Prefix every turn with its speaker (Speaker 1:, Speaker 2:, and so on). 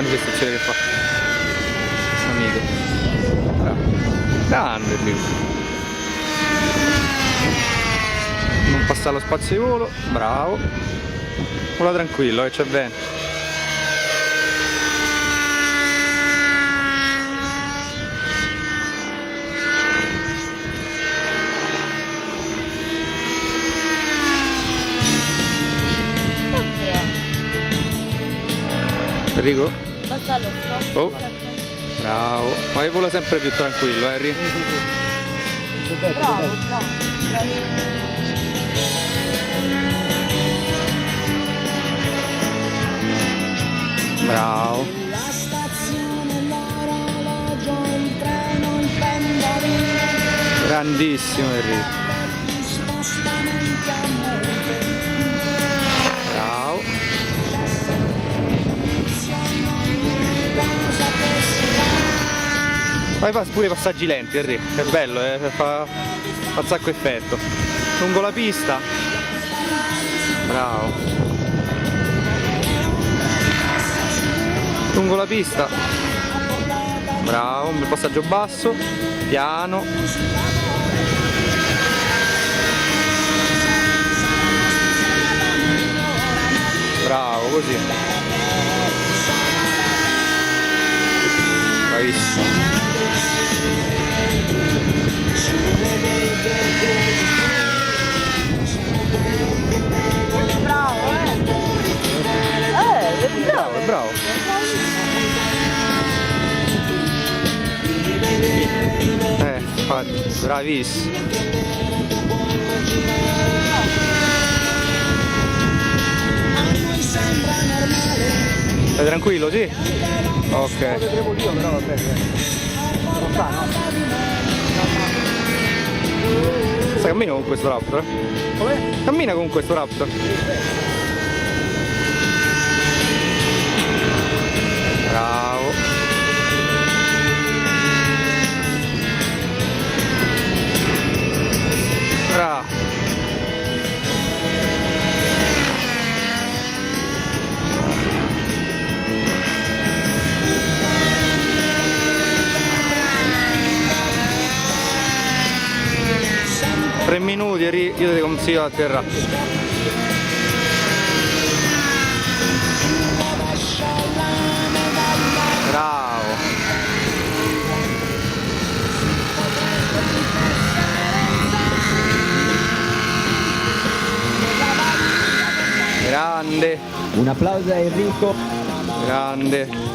Speaker 1: Questo c'è che fa. Amico. Bravo. Grande Enrico. Non passa lo spazio di volo. Bravo. Vola tranquillo, che c'è bene. Enrico?
Speaker 2: Basta lo stop.
Speaker 1: Oh, bravo. Ma che vola sempre più tranquillo, Harry?
Speaker 2: Bravo, bravo.
Speaker 1: Bravo. Grandissimo Enrico. Bravo. Vai pure i passaggi lenti Enrico, è bello, fa un sacco effetto. Lungo la pista. Bravo. Lungo la pista. Bravo, un bel passaggio basso, piano. Bravo, così. Bravissimo.
Speaker 2: Bravo,
Speaker 1: Bravo, bravo. Infatti, bravissimo. Sei tranquillo, sì? Ok. Sai, cammina con questo Raptor? Come? Cammina con questo Raptor. Bravo. Bravo. Tre minuti, io ti consiglio a terra. Bravo. Grande.
Speaker 3: Un applauso a Enrico.
Speaker 1: Grande.